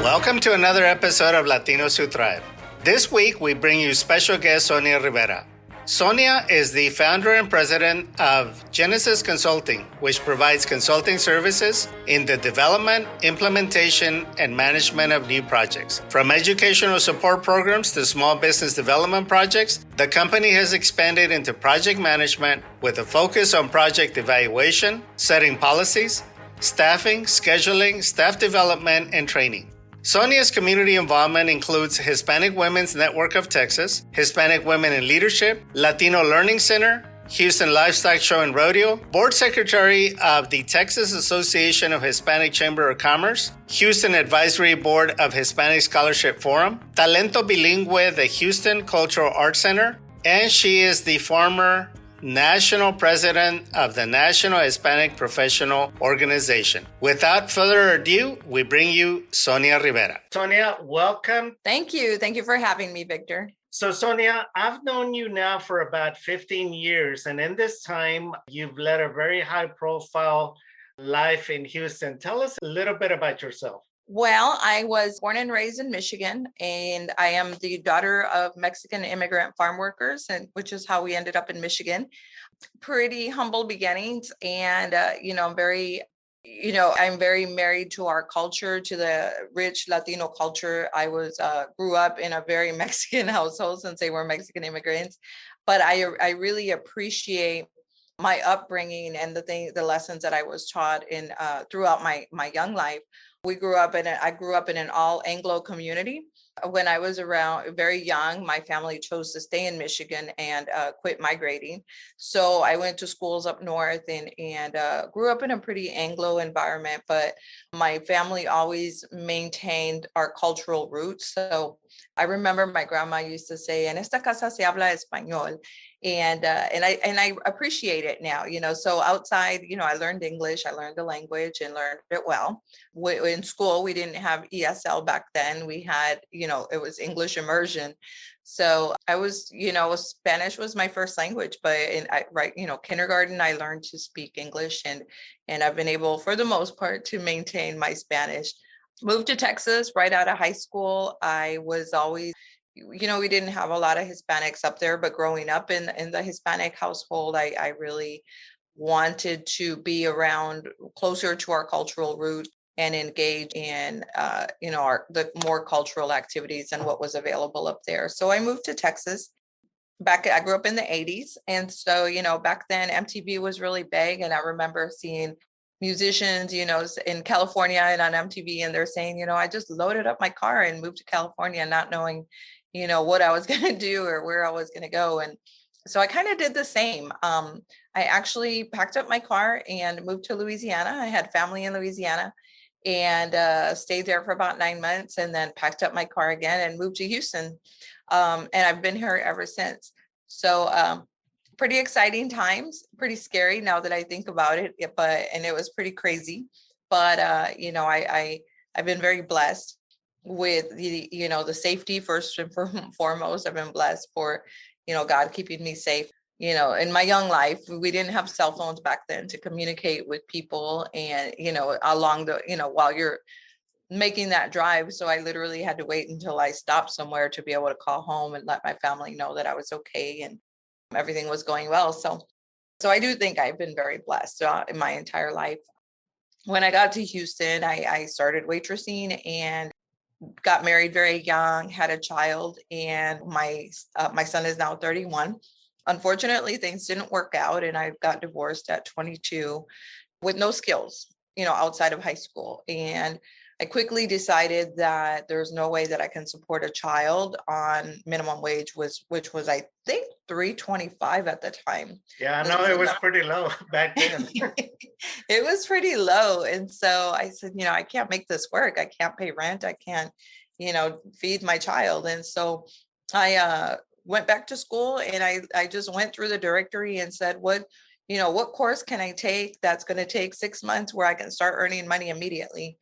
Welcome to another episode of Latinos Who Thrive. This week, we bring you special guest Sonia Rivera. Sonia is the founder and president of Genesis Consulting, which provides consulting services in the development, implementation, and management of new projects. From educational support programs to small business development projects, the company has expanded into project management with a focus on project evaluation, setting policies, staffing, scheduling, staff development, and training. Sonia's community involvement includes Hispanic Women's Network of Texas, Hispanic Women in Leadership, Latino Learning Center, Houston Livestock Show and Rodeo, Board Secretary of the Texas Association of Hispanic Chamber of Commerce, Houston Advisory Board of Hispanic Scholarship Forum, Talento Bilingüe, the Houston Cultural Arts Center, and she is the former National President of the National Hispanic Professional Organization. Without further ado, we bring you Sonia Rivera. Sonia, welcome. Thank you. Thank you for having me, Victor. So Sonia, I've known you now for about 15 years, and in this time, you've led a very high-profile life in Houston. Tell us a little bit about yourself. Well, I was born and raised in Michigan, and I am the daughter of Mexican immigrant farm workers, and which is how we ended up in Michigan. Pretty humble beginnings, and I'm very married to our culture, to the rich Latino culture. I grew up in a very Mexican household since they were Mexican immigrants, but I really appreciate my upbringing and the lessons that I was taught in throughout my young life. I grew up in an all Anglo community. When I was very young, my family chose to stay in Michigan and quit migrating. So I went to schools up north and grew up in a pretty Anglo environment, but my family always maintained our cultural roots. So I remember my grandma used to say, "En esta casa se habla español." And I appreciate it now, so outside, I learned English, I learned the language and learned it well. In school, we didn't have ESL back then. We had, it was English immersion. So I was, Spanish was my first language, but kindergarten, I learned to speak English and I've been able, for the most part, to maintain my Spanish. Moved to Texas right out of high school. I was always, we didn't have a lot of Hispanics up there, but growing up in the Hispanic household, I really wanted to be around closer to our cultural roots and engage in, the more cultural activities and what was available up there. So I moved to Texas. I grew up in the 80s. And so, back then MTV was really big. And I remember seeing musicians, in California and on MTV, and they're saying, I just loaded up my car and moved to California, not knowing, what I was going to do or where I was going to go. And so I kind of did the same. I actually packed up my car and moved to Louisiana. I had family in Louisiana and stayed there for about 9 months and then packed up my car again and moved to Houston. And I've been here ever since. So pretty exciting times, pretty scary now that I think about it, and it was pretty crazy. But, I've been very blessed with the safety first and foremost. I've been blessed for, God keeping me safe. In my young life, we didn't have cell phones back then to communicate with people and, along the, while you're making that drive. So I literally had to wait until I stopped somewhere to be able to call home and let my family know that I was okay and everything was going well. So I do think I've been very blessed in my entire life. When I got to Houston, I started waitressing and got married very young, had a child, and my son is now 31. Unfortunately, things didn't work out, and I got divorced at 22 with no skills, outside of high school. And I quickly decided that there's no way that I can support a child on minimum wage, which was, I think, $3.25 at the time. Yeah, I know it was pretty low back then. It was pretty low. And so I said, I can't make this work. I can't pay rent. I can't, feed my child. And so I went back to school and I just went through the directory and said, what course can I take that's going to take 6 months where I can start earning money immediately?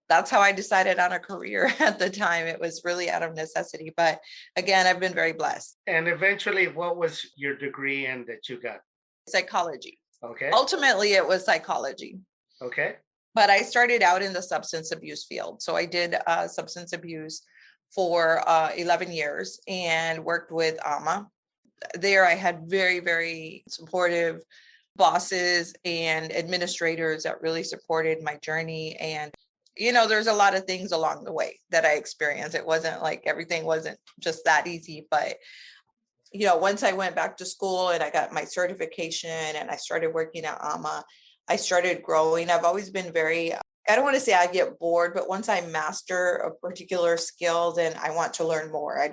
That's how I decided on a career at the time. It was really out of necessity. But again, I've been very blessed. And eventually, what was your degree in that you got? Psychology. Okay. Ultimately, it was psychology. Okay. But I started out in the substance abuse field. So I did substance abuse for 11 years and worked with AMA. There I had very, very supportive bosses and administrators that really supported my journey. And, there's a lot of things along the way that I experienced. It wasn't like everything wasn't just that easy, but once I went back to school and I got my certification and I started working at AMA, I started growing. I've always been I don't want to say I get bored, but once I master a particular skill, then I want to learn more. I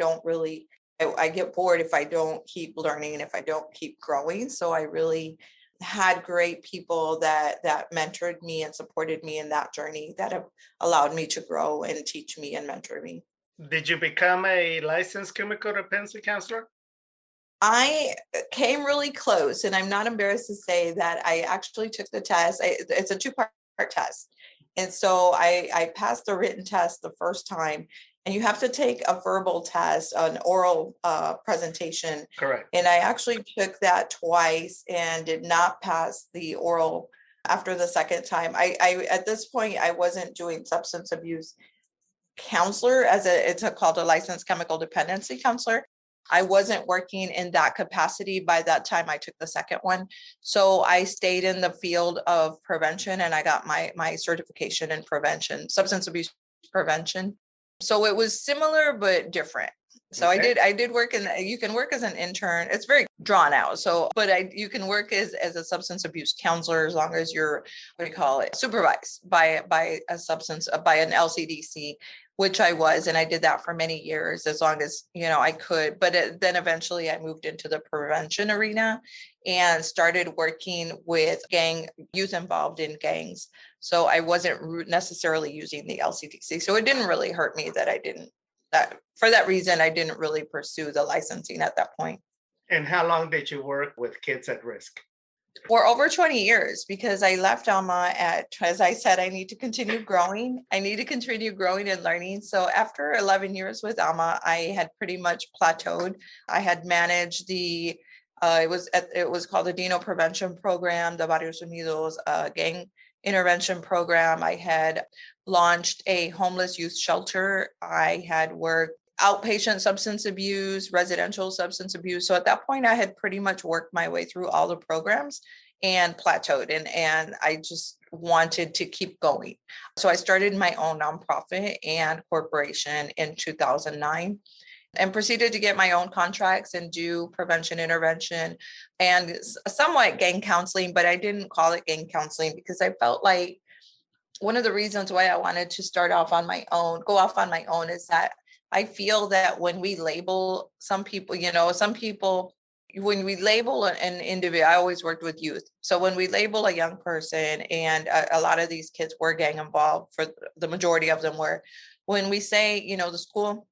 get bored if I don't keep learning, if I don't keep growing. So I really had great people that mentored me and supported me in that journey that have allowed me to grow and teach me and mentor me. Did you become a licensed chemical dependency counselor? I came really close, and I'm not embarrassed to say that I actually took the test. It's a two-part test. And so I passed the written test the first time, and you have to take a verbal test, an oral presentation. Correct. And I actually took that twice and did not pass the oral after the second time. I at this point, I wasn't doing substance abuse counselor it's called a licensed chemical dependency counselor. I wasn't working in that capacity by that time I took the second one. So I stayed in the field of prevention, and I got my certification in prevention, substance abuse prevention. So it was similar but different. So okay. I did work you can work as an intern. It's very drawn out. So, but you can work as a substance abuse counselor as long as you're, supervised by an LCDC, which I was, and I did that for many years as long as, I could. But then eventually I moved into the prevention arena and started working with youth involved in gangs. So I wasn't necessarily using the LCDC. So it didn't really hurt me that for that reason, I didn't really pursue the licensing at that point. And how long did you work with kids at risk? For over 20 years, because I left AMA as I said, I need to continue growing. I need to continue growing and learning. So after 11 years with AMA, I had pretty much plateaued. I had managed it was called the Dino Prevention Program, the Barrios Unidos gang intervention program. I had launched a homeless youth shelter. I had worked outpatient substance abuse, residential substance abuse. So at that point, I had pretty much worked my way through all the programs and plateaued, and I just wanted to keep going. So I started my own nonprofit and corporation in 2009 and proceeded to get my own contracts and do prevention intervention and somewhat gang counseling, but I didn't call it gang counseling because I felt like one of the reasons why I wanted to go off on my own is that I feel that when we label some people, when we label an individual, I always worked with youth. So when we label a young person, and a lot of these kids were gang involved, for the majority of them were, when we say, the school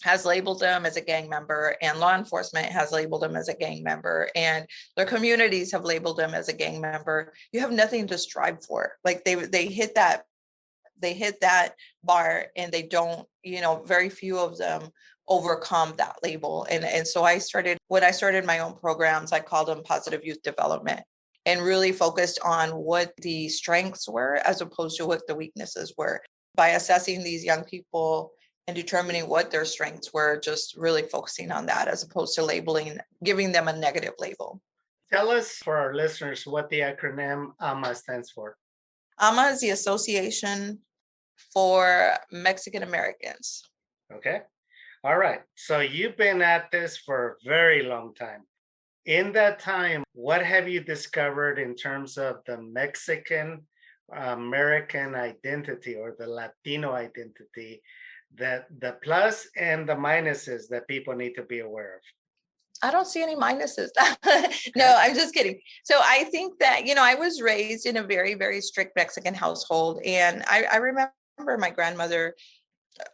has labeled them as a gang member and law enforcement has labeled them as a gang member and their communities have labeled them as a gang member, you have nothing to strive for. Like they hit that bar and they don't, very few of them overcome that label. And so when I started my own programs, I called them positive youth development, and really focused on what the strengths were as opposed to what the weaknesses were. By assessing these young people and determining what their strengths were, just really focusing on that as opposed to giving them a negative label. Tell us, for our listeners, what the acronym AMA stands for. AMA is the Association for Mexican Americans. Okay. All right. So you've been at this for a very long time. In that time, what have you discovered in terms of the Mexican American identity or the Latino identity, that the plus and the minuses that people need to be aware of? I don't see any minuses. No, I'm just kidding. So I think that, I was raised in a very, very strict Mexican household. And I remember my grandmother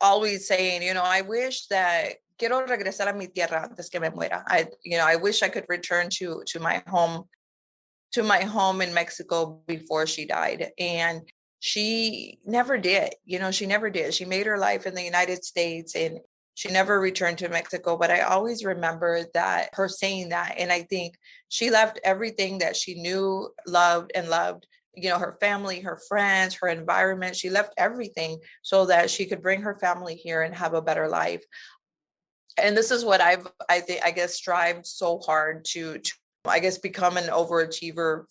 always saying, I wish that quiero regresar a mi tierra antes que me muera. I wish I could return to my home in Mexico before she died. And she never did. She never did. She made her life in the United States and she never returned to Mexico. But I always remember her saying that. And I think she left everything that she knew, loved, her family, her friends, her environment. She left everything so that she could bring her family here and have a better life. And this is what I guess, strived so hard to I guess, become an overachiever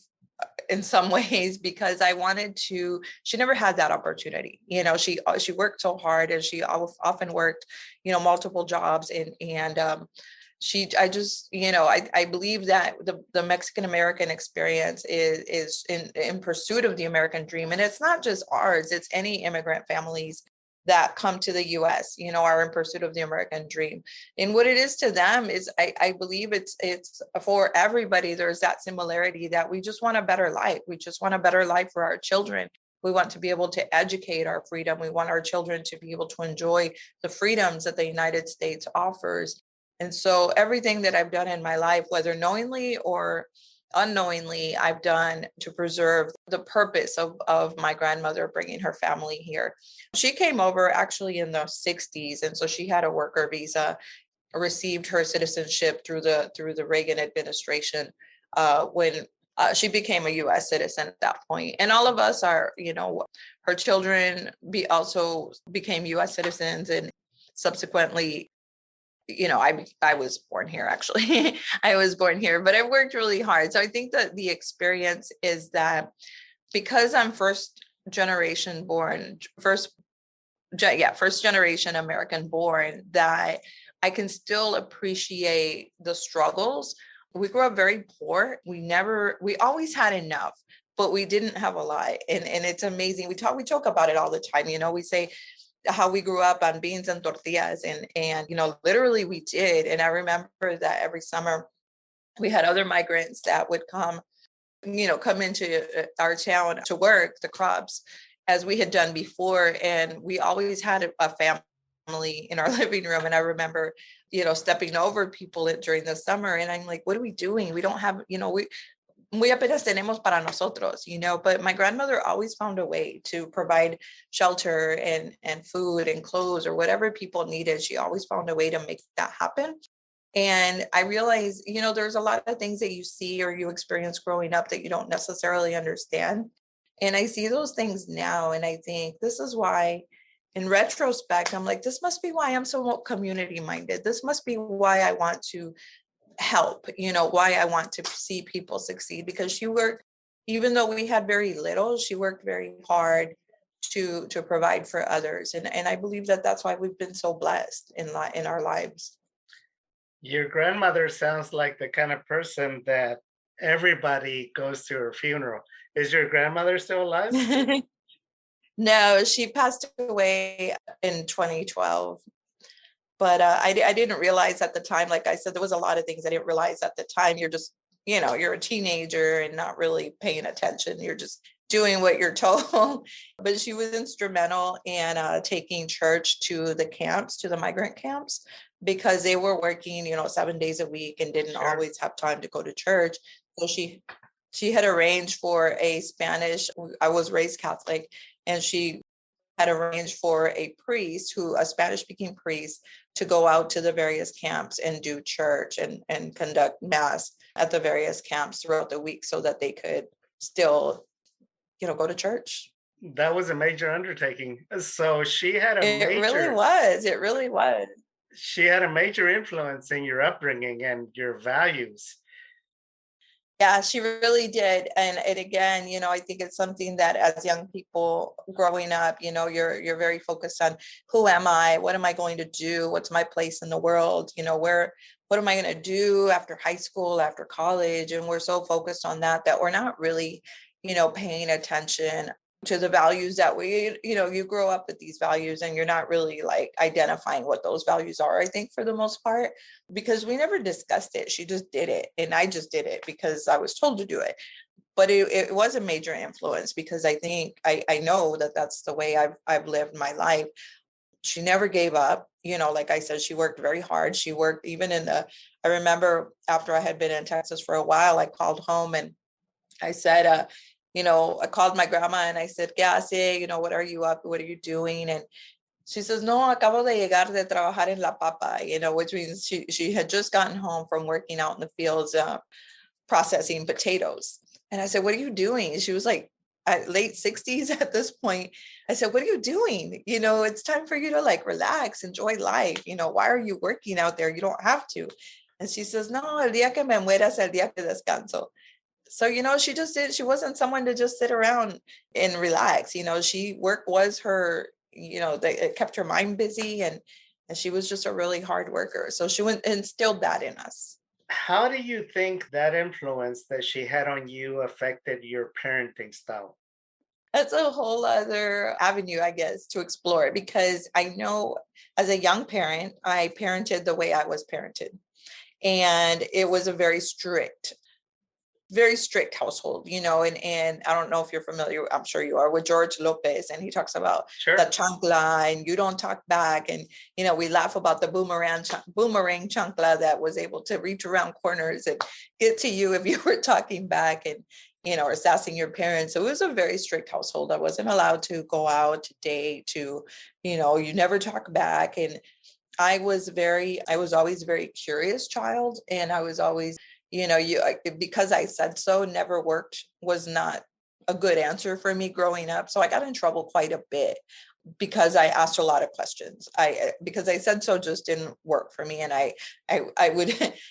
in some ways, because I wanted to. She never had that opportunity. She worked so hard, and she often worked, multiple jobs, and I just, I believe that the Mexican American experience is in pursuit of the American dream. And it's not just ours, it's any immigrant families that come to the US, are in pursuit of the American dream. And what it is to them is, I believe it's for everybody. There's that similarity that we just want a better life. We just want a better life for our children. We want to be able to educate our freedom. We want our children to be able to enjoy the freedoms that the United States offers. And so everything that I've done in my life, whether knowingly or unknowingly, I've done to preserve the purpose of my grandmother bringing her family here. She came over actually in the 60s. And so she had a worker visa, received her citizenship through the Reagan administration when she became a U.S. citizen at that point. And all of us are, her children also became U.S. citizens, and subsequently, I was born here, actually. I was born here, but I worked really hard. So I think that the experience is that because I'm first generation American born, that I can still appreciate the struggles. We grew up very poor. We always had enough, but we didn't have a lot. And it's amazing. We joke about it all the time. We say how we grew up on beans and tortillas, and literally we did. And I remember that every summer we had other migrants that would come into our town to work the crops, as we had done before. And we always had a family in our living room. And I remember, stepping over people during the summer. And I'm like, what are we doing? We don't have, muy apenas tenemos para nosotros, but my grandmother always found a way to provide shelter and food and clothes or whatever people needed. She always found a way to make that happen. And I realized, there's a lot of things that you see or you experience growing up that you don't necessarily understand. And I see those things now. And I think this is why, in retrospect, I'm like, this must be why I'm so community minded. This must be why I want to help, why I want to see people succeed, because she worked, even though we had very little, she worked very hard to provide for others. And I believe that that's why we've been so blessed in our lives. Your grandmother sounds like the kind of person that everybody goes to her funeral. Is your grandmother still alive? No, she passed away in 2012. But I didn't realize at the time, like I said, there was a lot of things I didn't realize at the time. You're just, you're a teenager and not really paying attention. You're just doing what you're told. But she was instrumental in taking church to the camps, to the migrant camps, because they were working, 7 days a week and didn't always have time to go to church. So she had arranged for a Spanish, I was raised Catholic, and she had arranged for a Spanish speaking priest, to go out to the various camps and do church and conduct mass at the various camps throughout the week, so that they could still, go to church. That was a major undertaking. So she had It really was. She had a major influence in your upbringing and your values. Yeah, she really did. And again, I think it's something that as young people growing up, you're very focused on, who am I? What am I going to do? What's my place in the world? What am I going to do after high school, after college? And we're so focused on that we're not really, paying attention to the values that you grow up with these values, and you're not really like identifying what those values are, I think, for the most part, because we never discussed it. She just did it. And I just did it because I was told to do it. But it was a major influence, because I think I know that that's the way I've lived my life. She never gave up. Like I said, she worked very hard. She worked even I remember after I had been in Texas for a while, I called home and I said, I called my grandma and I said, ¿Qué hace? What are you up? What are you doing? And she says, no, acabo de llegar de trabajar en la papa, which means she had just gotten home from working out in the fields, processing potatoes. And I said, what are you doing? And she was like, at late 60s at this point. I said, what are you doing? It's time for you to like relax, enjoy life. Why are you working out there? You don't have to. And she says, no, el día que me muera es el día que descanso. So, she wasn't someone to just sit around and relax. Work was her, it kept her mind busy, and she was just a really hard worker. So she instilled that in us. How do you think that influence that she had on you affected your parenting style? That's a whole other avenue, I guess, to explore, because I know as a young parent, I parented the way I was parented. And it was a very strict household, and I don't know if you're familiar, I'm sure you are, with George Lopez, and he talks about Sure. the chancla and you don't talk back. And, we laugh about the boomerang chancla that was able to reach around corners and get to you if you were talking back and, or sassing your parents. So it was a very strict household. I wasn't allowed to go out to date, you never talk back. And I was always a very curious child. And I was always, because I said so, never worked, was not a good answer for me growing up. So I got in trouble quite a bit because I asked a lot of questions. Because I said so just didn't work for me. And I would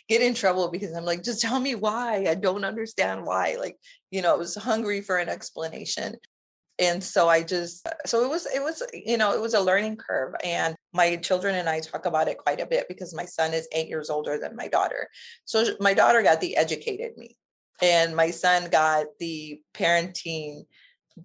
get in trouble because I'm like, just tell me why. I don't understand why. Like, I was hungry for an explanation. And so it was a learning curve. And my children and I talk about it quite a bit because my son is 8 years older than my daughter. So my daughter got the educated me, and my son got the parenting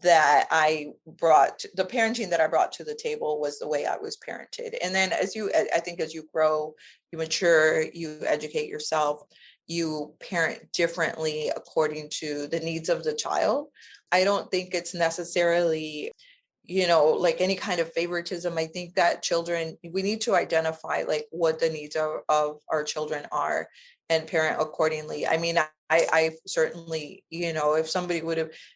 that I brought to the table was the way I was parented. And then I think as you grow, you mature, you educate yourself, you parent differently according to the needs of the child. I don't think it's necessarily, like any kind of favoritism. I think that we need to identify like what the needs of our children are and parent accordingly. I mean, I certainly, if somebody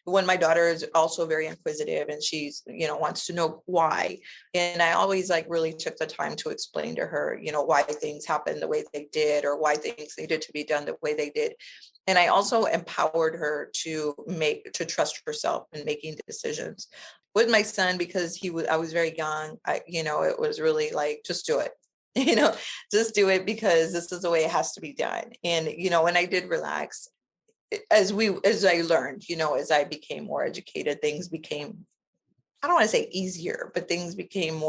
when my daughter is also very inquisitive and she's, wants to know why. And I always like really took the time to explain to her, why things happened the way they did, or why things needed to be done the way they did. And I also empowered her to trust herself in making decisions. With my son, because I was very young, it was really like, just do it. Just do it because this is the way it has to be done. And, when I did relax, as I learned, as I became more educated, things became, I don't want to say easier, but things became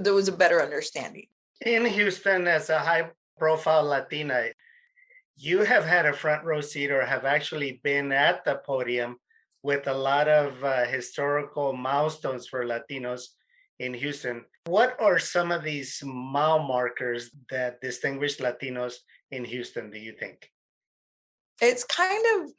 there was a better understanding. In Houston, as a high profile Latina, you have had a front row seat or have actually been at the podium with a lot of historical milestones for Latinos in Houston. What are some of these mile markers that distinguish Latinos in Houston, do you think? It's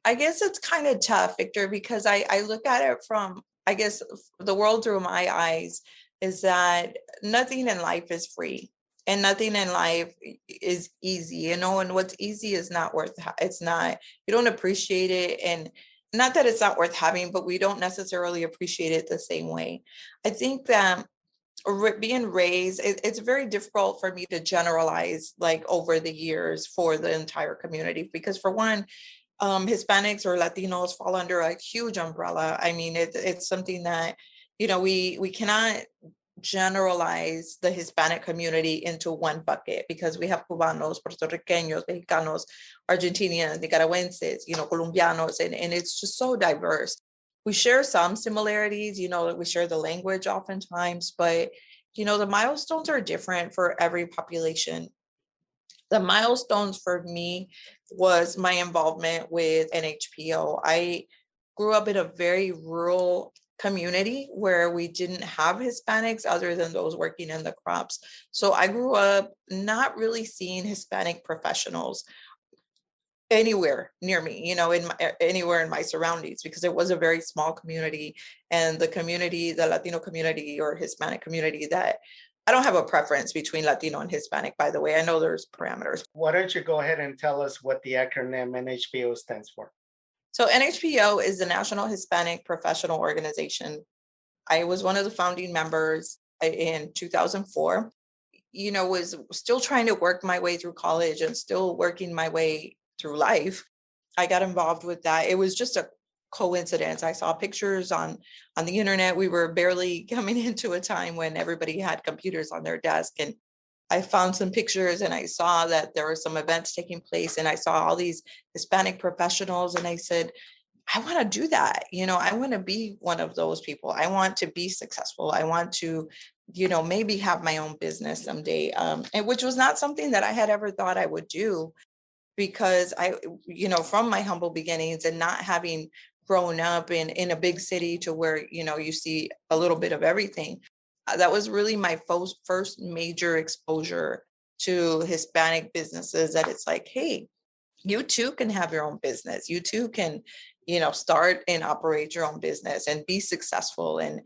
I guess it's kind of tough, Victor, because I look at it from, I guess, the world through my eyes, is that nothing in life is free and nothing in life is easy, and what's easy is not you don't appreciate it. And not that it's not worth having, but we don't necessarily appreciate it the same way. I think that being raised, it's very difficult for me to generalize like over the years for the entire community, because for one, Hispanics or Latinos fall under a huge umbrella. I mean, it's something that, we cannot generalize the Hispanic community into one bucket, because we have Cubanos, Puerto Ricanos, Mexicanos, Argentinians, Nicaraguenses, Colombianos, and it's just so diverse. We share some similarities, we share the language oftentimes, but, the milestones are different for every population. The milestones for me was my involvement with NHPO. I grew up in a very rural community where we didn't have Hispanics other than those working in the crops. So I grew up not really seeing Hispanic professionals anywhere near me, anywhere in my surroundings, because it was a very small community. And the Latino community or Hispanic community, that I don't have a preference between Latino and Hispanic, by the way. I know there's parameters. Why don't you go ahead and tell us what the acronym NHPO stands for? So NHPO is the National Hispanic Professional Organization. I was one of the founding members in 2004. Was still trying to work my way through college and still working my way through life. I got involved with that. It was just a coincidence. I saw pictures on the internet. We were barely coming into a time when everybody had computers on their desk, and I found some pictures and I saw that there were some events taking place, and I saw all these Hispanic professionals, and I said, I want to do that. I want to be one of those people. I want to be successful. I want to, maybe have my own business someday. And which was not something that I had ever thought I would do, because from my humble beginnings and not having grown up in a big city to where, you see a little bit of everything. That was really my first major exposure to Hispanic businesses, that it's like, hey, you too can have your own business. You too can, start and operate your own business and be successful. And,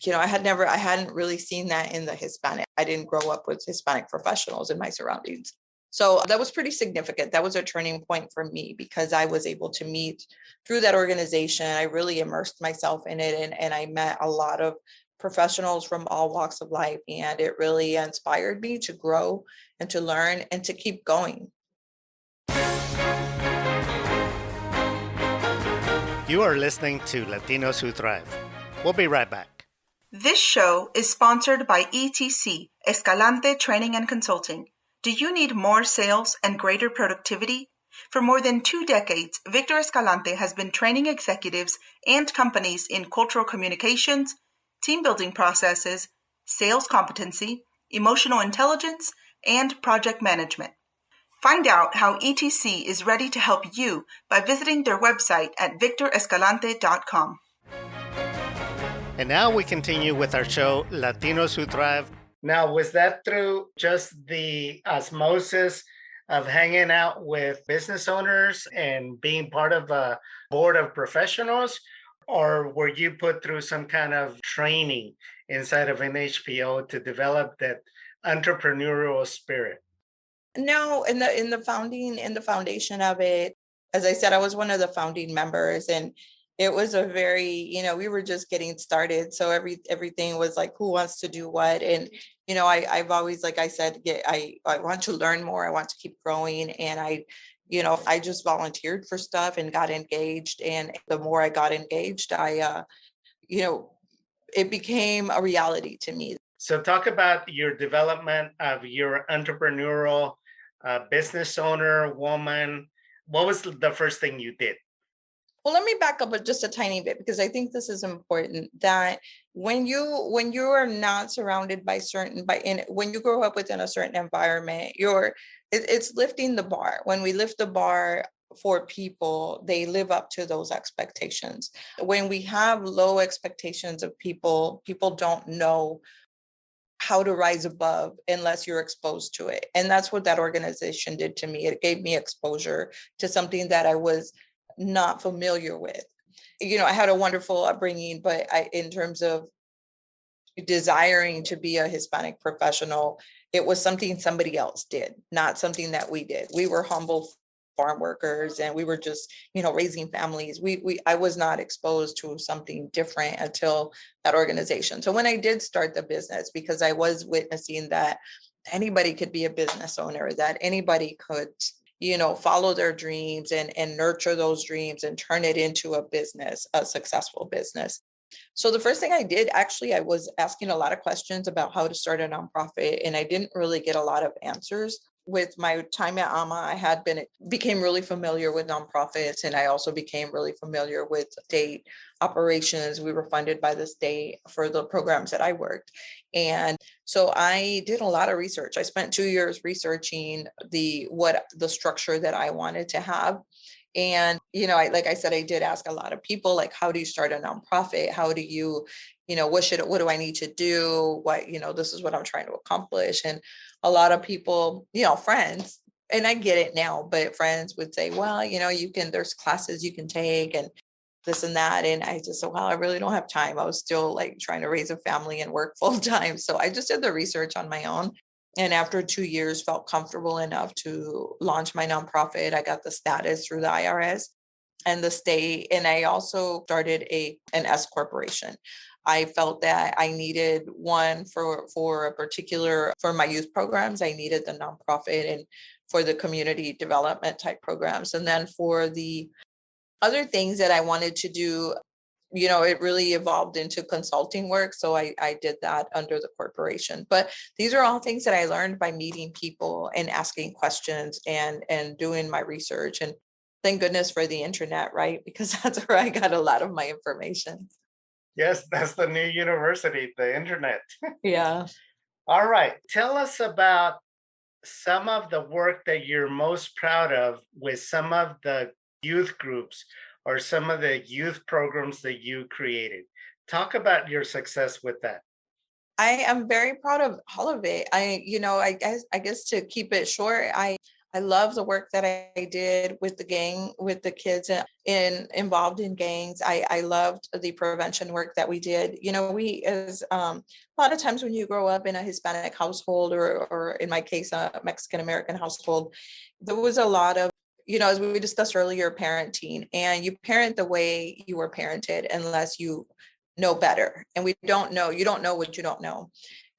I hadn't really seen that in the Hispanic. I didn't grow up with Hispanic professionals in my surroundings. So that was pretty significant. That was a turning point for me, because I was able to meet through that organization. I really immersed myself in it, and I met a lot of professionals from all walks of life. And it really inspired me to grow and to learn and to keep going. You are listening to Latinos Who Thrive. We'll be right back. This show is sponsored by ETC, Escalante Training and Consulting. Do you need more sales and greater productivity? For more than 2 decades, Victor Escalante has been training executives and companies in cultural communications, team building processes, sales competency, emotional intelligence, and project management. Find out how ETC is ready to help you by visiting their website at victorescalante.com. And now we continue with our show, Latinos Who Thrive. Now, was that through just the osmosis of hanging out with business owners and being part of a board of professionals? Or were you put through some kind of training inside of NHPO to develop that entrepreneurial spirit? No, in the foundation of it, as I said, I was one of the founding members, and it was a very, we were just getting started. So everything was like, who wants to do what? And, I've always, like I said, I want to learn more. I want to keep growing. And I just volunteered for stuff and got engaged. And the more I got engaged, it became a reality to me. So talk about your development of your entrepreneurial business owner, woman. What was the first thing you did? Well, let me back up just a tiny bit, because I think this is important, that when you are not surrounded by when you grow up within a certain environment, it's lifting the bar. When we lift the bar for people, they live up to those expectations. When we have low expectations of people, people don't know how to rise above unless you're exposed to it. And that's what that organization did to me. It gave me exposure to something that I was not familiar with. I had a wonderful upbringing, but in terms of desiring to be a Hispanic professional, it was something somebody else did, not something that we did. We were humble farm workers, and we were just, raising families. I was not exposed to something different until that organization. So when I did start the business, because I was witnessing that anybody could be a business owner, that anybody could, follow their dreams and nurture those dreams and turn it into a business, a successful business. So the first thing I did, actually, I was asking a lot of questions about how to start a nonprofit, and I didn't really get a lot of answers. With my time at AMA, I became really familiar with nonprofits, and I also became really familiar with state operations. We were funded by the state for the programs that I worked. And so I did a lot of research. I spent 2 years researching the structure that I wanted to have. And, like I said, I did ask a lot of people, like, how do you start a nonprofit? How do you, what do I need to do? This is what I'm trying to accomplish. And a lot of people, friends, and I get it now, but friends would say, well, there's classes you can take and this and that. And I just said, well, I really don't have time. I was still like trying to raise a family and work full time. So I just did the research on my own. And after 2 years, felt comfortable enough to launch my nonprofit. I got the status through the IRS and the state. And I also started an S corporation. I felt that I needed one for my youth programs. I needed the nonprofit and for the community development type programs. And then for the other things that I wanted to do, it really evolved into consulting work. So I did that under the corporation. But these are all things that I learned by meeting people and asking questions and doing my research. And thank goodness for the internet, right? Because that's where I got a lot of my information. Yes, that's the new university, the internet. Yeah. All right. Tell us about some of the work that you're most proud of with some of the youth groups or some of the youth programs that you created. Talk about your success with that. I am very proud of all of it. I guess to keep it short, I love the work that I did with the gang, with the kids involved in gangs. I loved the prevention work that we did. We as a lot of times when you grow up in a Hispanic household or in my case, a Mexican American household, there was a lot of as we discussed earlier, parenting, and you parent the way you were parented unless you know better. And you don't know what you don't know.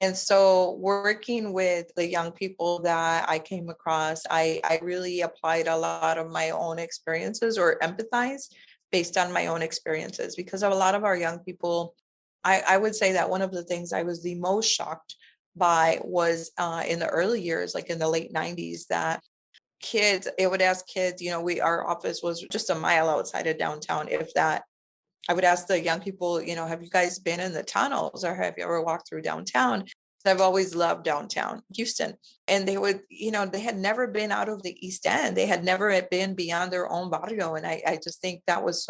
And so working with the young people that I came across, I really applied a lot of my own experiences or empathized based on my own experiences because of a lot of our young people. I would say that one of the things I was the most shocked by was in the early years, like in the late 90s, that kids, it would ask kids, our office was just a mile outside of downtown, if that. I would ask the young people, have you guys been in the tunnels or have you ever walked through downtown? I've always loved downtown Houston. And they would, they had never been out of the East End. They had never been beyond their own barrio. And I just think that was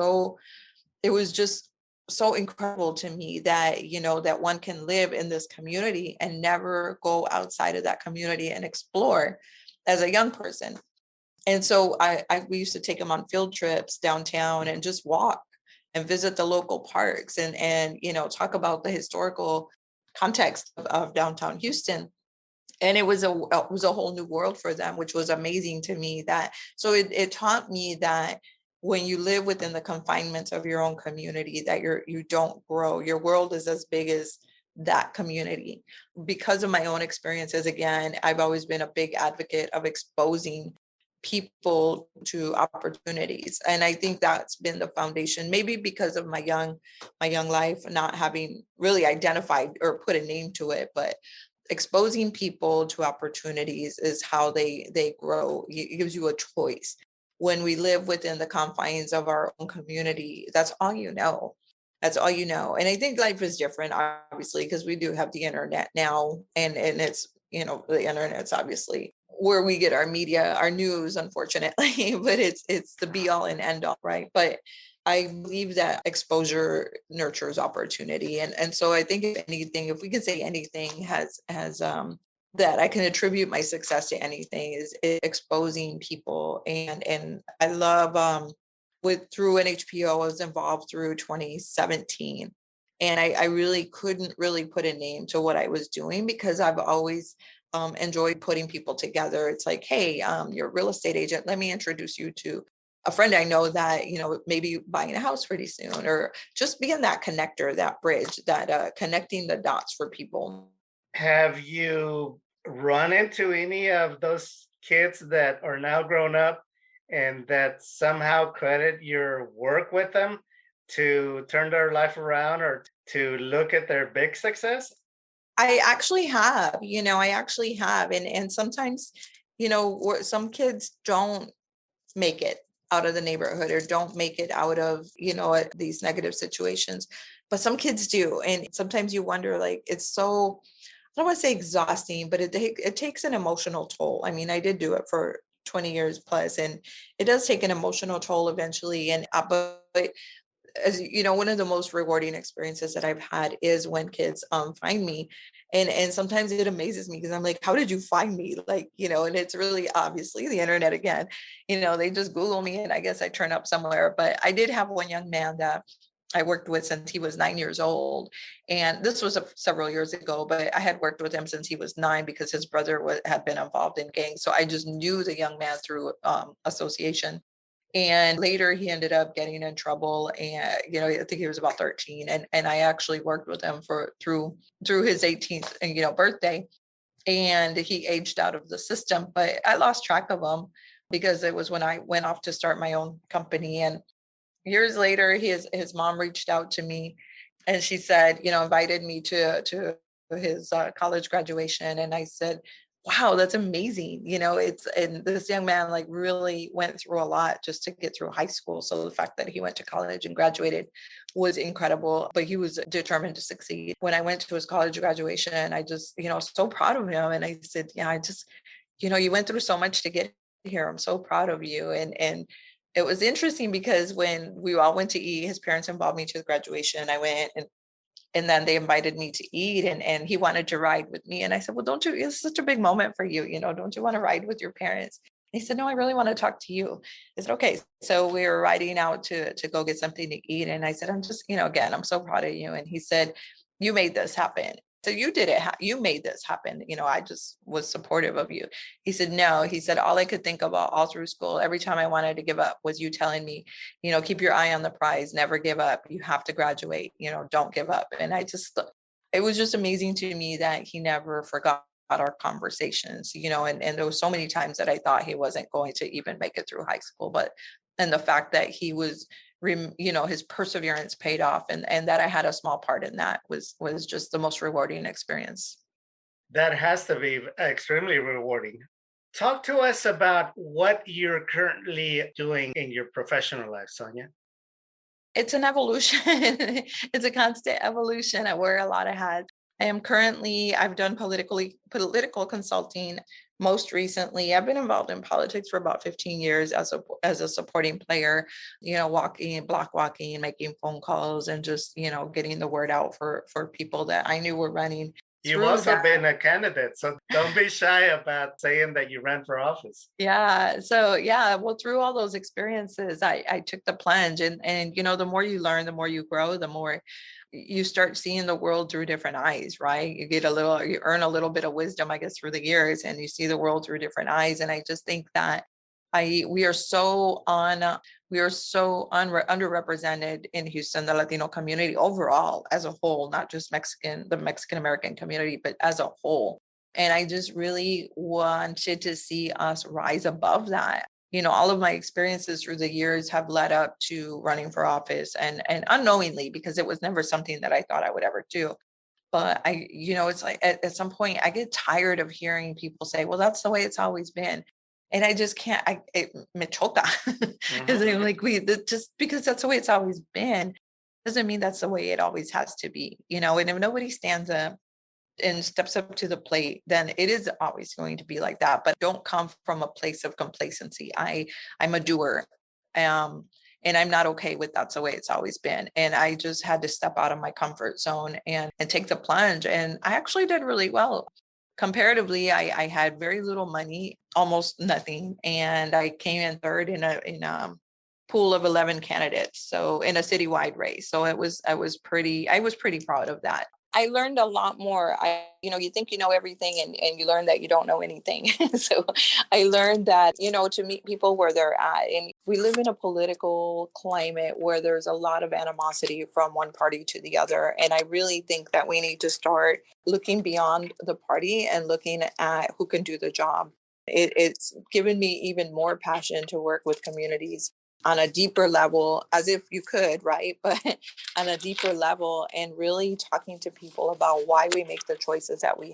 it was just so incredible to me that, that one can live in this community and never go outside of that community and explore as a young person. And so we used to take them on field trips downtown and just walk and visit the local parks and talk about the historical context of downtown Houston. And it was a whole new world for them, which was amazing to me. It taught me that when you live within the confinements of your own community, that you don't grow. Your world is as big as that community. Because of my own experiences, again, I've always been a big advocate of exposing people to opportunities, and I think that's been the foundation, maybe because of my young life, not having really identified or put a name to it, but exposing people to opportunities is how they grow. It gives you a choice. When we live within the confines of our own community, that's all you know. That's all you know. And I think life is different, obviously, because we do have the internet now, and it's the internet's obviously where we get our media, our news, unfortunately, but it's the be all and end all, right? But I believe that exposure nurtures opportunity. And so I think if anything, if we can say anything has that I can attribute my success to anything is exposing people. And I love through NHPO, I was involved through 2017. And I really couldn't really put a name to what I was doing because I've always enjoyed putting people together. It's like, hey, you're a real estate agent. Let me introduce you to a friend I know that, maybe buying a house pretty soon, or just being that connector, that bridge, that connecting the dots for people. Have you run into any of those kids that are now grown up and that somehow credit your work with them to turn their life around or to look at their big success? I actually have, and sometimes, some kids don't make it out of the neighborhood or don't make it out of, these negative situations, but some kids do. And sometimes you wonder, like, it's so, I don't want to say exhausting, but it takes an emotional toll. I mean, I did do it for 20 years plus, and it does take an emotional toll eventually. And but as one of the most rewarding experiences that I've had is when kids find me, and sometimes it amazes me because I'm like, how did you find me? Like, and it's really obviously the internet again. They just Google me and I guess I turn up somewhere. But I did have one young man that I worked with since he was 9 years old, and this was several years ago. But I had worked with him since he was 9 because his brother had been involved in gangs, so I just knew the young man through association. And later he ended up getting in trouble, and I think he was about 13, and I actually worked with him through his 18th birthday, and he aged out of the system. But I lost track of him because it was when I went off to start my own company. And Years later, his mom reached out to me, and she said, invited me to his college graduation, and I said, wow, that's amazing. And this young man like really went through a lot just to get through high school. So the fact that he went to college and graduated was incredible, but he was determined to succeed. When I went to his college graduation, I just, so proud of him. And I said, yeah, I just, you went through so much to get here. I'm so proud of you. And it was interesting because when we all went to eat, his parents involved me to the graduation. I went, and then they invited me to eat, and he wanted to ride with me. And I said, well, don't you, it's such a big moment for you, don't you want to ride with your parents? And he said, no, I really want to talk to you. I said, okay. So we were riding out to go get something to eat. And I said, I'm just, again, I'm so proud of you. And he said, you made this happen. So you did it. You made this happen. I just was supportive of you. He said, no, he said, all I could think about all through school, every time I wanted to give up was you telling me, keep your eye on the prize, never give up. You have to graduate, don't give up. And it was just amazing to me that he never forgot our conversations, and there was so many times that I thought he wasn't going to even make it through high school, and the fact that he was, his perseverance paid off, and that I had a small part in that was just the most rewarding experience. That has to be extremely rewarding. Talk to us about what you're currently doing in your professional life, Sonia. It's an evolution. It's a constant evolution. I wear a lot of hats. I've done political consulting. Most recently, I've been involved in politics for about 15 years as a supporting player, block walking, making phone calls, and just, getting the word out for people that I knew were running. You've also been a candidate, so don't be shy about saying that you ran for office. Yeah. So well, through all those experiences, I took the plunge, and the more you learn, the more you grow, the more you start seeing the world through different eyes, right? You earn a little bit of wisdom, I guess, through the years, and you see the world through different eyes. And I just think that we are so underrepresented in Houston, the Latino community overall as a whole, not just the Mexican American community, but as a whole. And I just really wanted to see us rise above that. All of my experiences through the years have led up to running for office, and unknowingly, because it was never something that I thought I would ever do. But it's like at some point I get tired of hearing people say, well, that's the way it's always been. And I just can't, me choca. Mhm. Like just because that's the way it's always been, doesn't mean that's the way it always has to be, and if nobody stands up and steps up to the plate, then it is always going to be like that. But don't come from a place of complacency. I'm a doer. And I'm not okay with that's the way it's always been. And I just had to step out of my comfort zone and take the plunge. And I actually did really well. Comparatively, I had very little money, almost nothing. And I came in third in a pool of 11 candidates. So in a citywide race. So I was pretty proud of that. I learned a lot more. You think you know everything, and you learn that you don't know anything. So I learned that, to meet people where they're at. And we live in a political climate where there's a lot of animosity from one party to the other. And I really think that we need to start looking beyond the party and looking at who can do the job. It's given me even more passion to work with communities on a deeper level, as if you could, right? But on a deeper level, and really talking to people about why we make the choices that we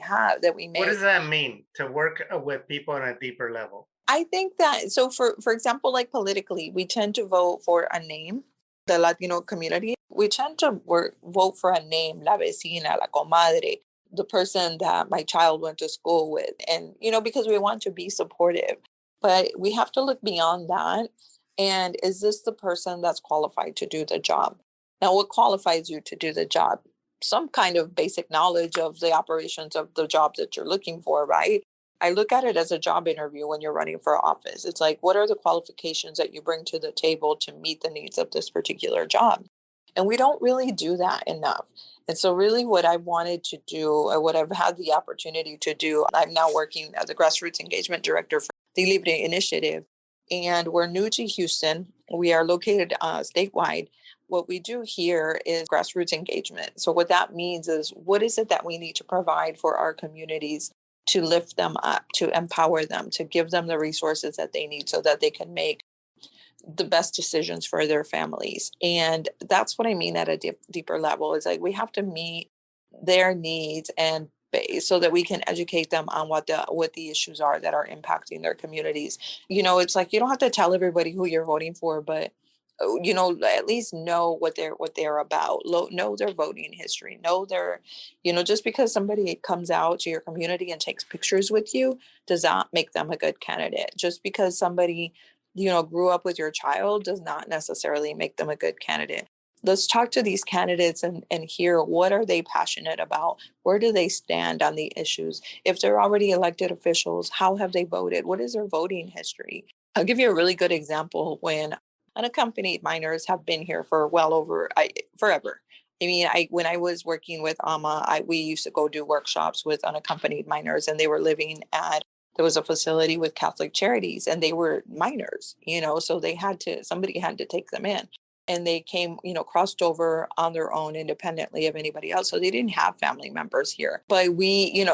make. What does that mean to work with people on a deeper level? I think that, so for example, like politically, we tend to vote for a name, the Latino community. We tend to vote for a name, la vecina, la comadre, the person that my child went to school with. And, because we want to be supportive, but we have to look beyond that. And is this the person that's qualified to do the job? Now, what qualifies you to do the job? Some kind of basic knowledge of the operations of the job that you're looking for, right? I look at it as a job interview when you're running for office. It's like, what are the qualifications that you bring to the table to meet the needs of this particular job? And we don't really do that enough. And so really what I wanted to do, or what I've had the opportunity to do, I'm now working as a grassroots engagement director for the Libre Initiative. And we're new to Houston. We are located statewide. What we do here is grassroots engagement. So what that means is, what is it that we need to provide for our communities to lift them up, to empower them, to give them the resources that they need so that they can make the best decisions for their families. And that's what I mean at a deeper level. Is like we have to meet their needs and so that we can educate them on what the issues are that are impacting their communities. It's like you don't have to tell everybody who you're voting for, but at least know what they're about. Know their voting history. Know their, just because somebody comes out to your community and takes pictures with you does not make them a good candidate. Just because somebody grew up with your child does not necessarily make them a good candidate. Let's talk to these candidates and hear what are they passionate about? Where do they stand on the issues? If they're already elected officials, how have they voted? What is their voting history? I'll give you a really good example. When unaccompanied minors have been here for well over forever. I mean, when I was working with AMA, we used to go do workshops with unaccompanied minors, and they were living at, there was a facility with Catholic Charities, and they were minors, so somebody had to take them in. And they came, crossed over on their own independently of anybody else. So they didn't have family members here. But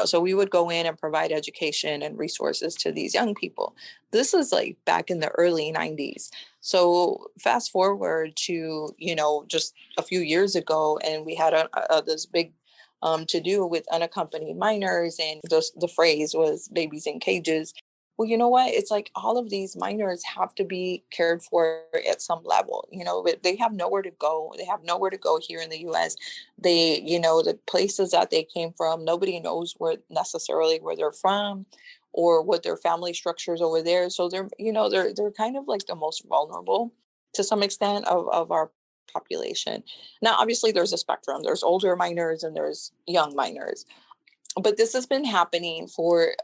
so we would go in and provide education and resources to these young people. This is like back in the early 90s. So fast forward to, just a few years ago, and we had this big to do with unaccompanied minors, and the phrase was babies in cages. Well, you know what? It's like all of these minors have to be cared for at some level. But they have nowhere to go. They have nowhere to go here in the U.S. The places that they came from, nobody knows necessarily where they're from or what their family structures over there. So they're kind of like the most vulnerable to some extent of our population. Now, obviously, there's a spectrum. There's older minors and there's young minors. But this has been happening for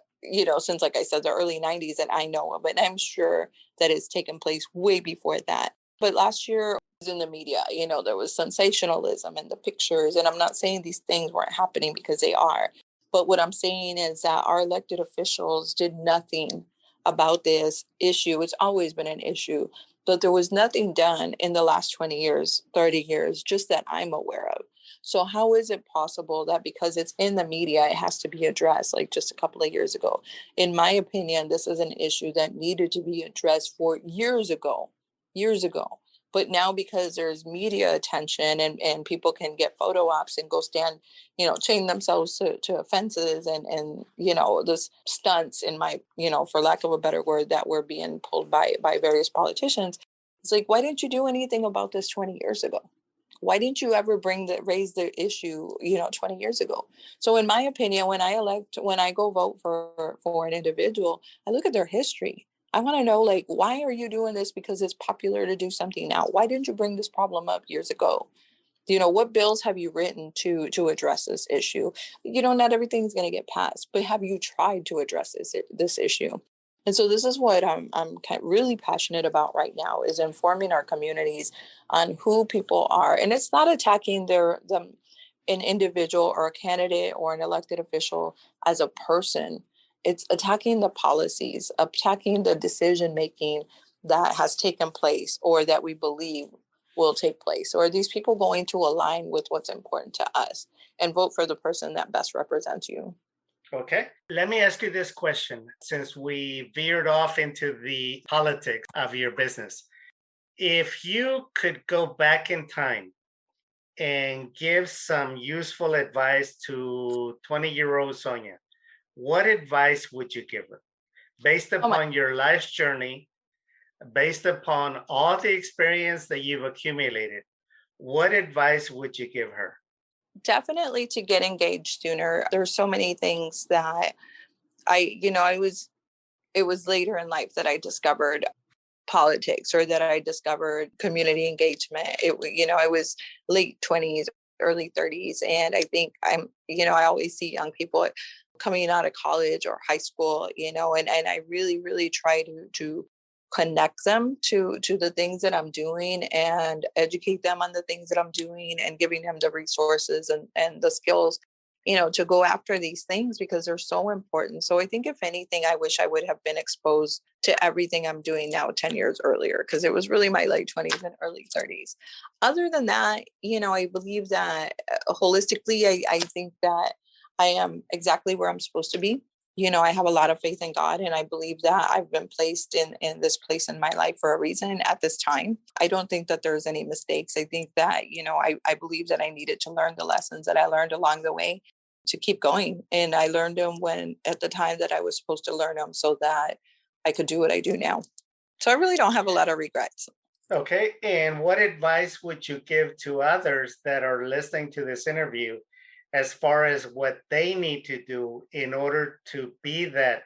since, like I said, the early 90s that I know of, and I'm sure that it's taken place way before that. But last year was in the media, there was sensationalism in the pictures, and I'm not saying these things weren't happening, because they are. But what I'm saying is that our elected officials did nothing about this issue. It's always been an issue, but there was nothing done in the last 20 years, 30 years, just that I'm aware of. So how is it possible that because it's in the media, it has to be addressed like just a couple of years ago? In my opinion, this is an issue that needed to be addressed for years ago. But now, because there's media attention and people can get photo ops and go stand, chain themselves to fences and this stunts, in my, for lack of a better word, that were being pulled by various politicians. It's like, why didn't you do anything about this 20 years ago? Why didn't you ever raise the issue, 20 years ago? So in my opinion, when I go vote for an individual, I look at their history. I want to know, like, why are you doing this because it's popular to do something now? Why didn't you bring this problem up years ago? What bills have you written to address this issue? Not everything's going to get passed, but have you tried to address this issue? And so this is what I'm really passionate about right now, is informing our communities on who people are. And it's not attacking an individual or a candidate or an elected official as a person. It's attacking the policies, attacking the decision making that has taken place or that we believe will take place. Or are these people going to align with what's important to us and vote for the person that best represents you? Okay. Let me ask you this question, since we veered off into the politics of your business. If you could go back in time and give some useful advice to 20-year-old Sonia, what advice would you give her? Based upon your life's journey, based upon all the experience that you've accumulated, what advice would you give her? Definitely to get engaged sooner. There's so many things that it was later in life that I discovered politics, or that I discovered community engagement. I was late 20s, early 30s. And I think I always see young people coming out of college or high school, and I really, really try to connect them to the things that I'm doing and educate them on the things that I'm doing and giving them the resources and the skills, to go after these things, because they're so important. So I think, if anything, I wish I would have been exposed to everything I'm doing now 10 years earlier, because it was really my late 20s and early 30s. Other than that, I believe that holistically, I think that I am exactly where I'm supposed to be. I have a lot of faith in God, and I believe that I've been placed in this place in my life for a reason at this time. I don't think that there's any mistakes. I think that, I believe that I needed to learn the lessons that I learned along the way to keep going. And I learned them at the time that I was supposed to learn them so that I could do what I do now. So I really don't have a lot of regrets. Okay. And what advice would you give to others that are listening to this interview as far as what they need to do in order to be that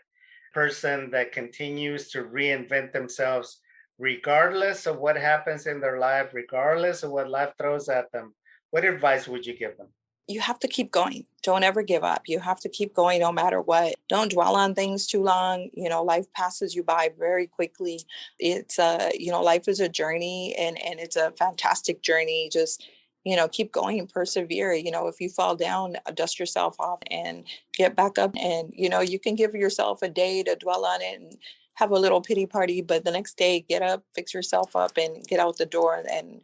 person that continues to reinvent themselves, regardless of what happens in their life, regardless of what life throws at them? What advice would you give them? You have to keep going. Don't ever give up. You have to keep going no matter what. Don't dwell on things too long. Life passes you by very quickly. It's life is a journey, and it's a fantastic journey. Just, keep going, persevere. If you fall down, dust yourself off and get back up. And, you can give yourself a day to dwell on it and have a little pity party, but the next day get up, fix yourself up, and get out the door and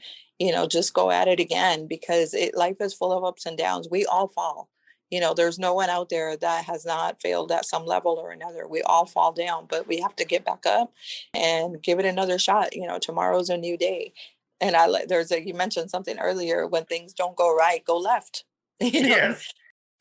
just go at it again, because life is full of ups and downs. We all fall. There's no one out there that has not failed at some level or another. We all fall down, but we have to get back up and give it another shot. Tomorrow's a new day. And you mentioned something earlier, when things don't go right, go left. Yes.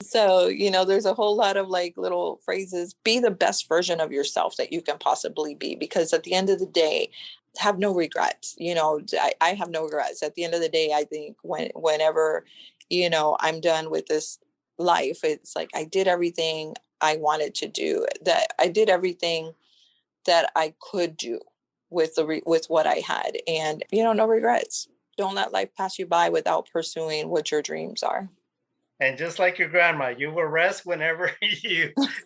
So, there's a whole lot of like little phrases. Be the best version of yourself that you can possibly be, because at the end of the day, have no regrets. I have no regrets. At the end of the day, I think whenever, I'm done with this life, it's like I did everything I wanted to do, that I did everything that I could do with with what I had, and, no regrets. Don't let life pass you by without pursuing what your dreams are. And just like your grandma, you will rest whenever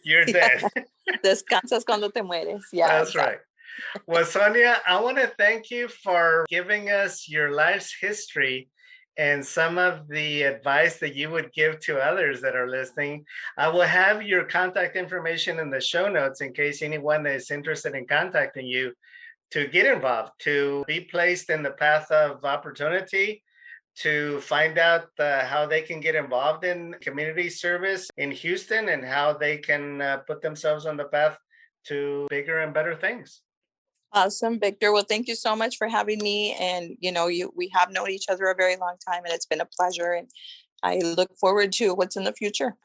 you're dead. Descansas cuando te mueres. Yeah, That's exactly. right. Well, Sonia, I want to thank you for giving us your life's history and some of the advice that you would give to others that are listening. I will have your contact information in the show notes in case anyone is interested in contacting you to get involved, to be placed in the path of opportunity, to find out how they can get involved in community service in Houston and how they can put themselves on the path to bigger and better things. Awesome, Victor. Well, thank you so much for having me. And, we have known each other a very long time, and it's been a pleasure. And I look forward to what's in the future.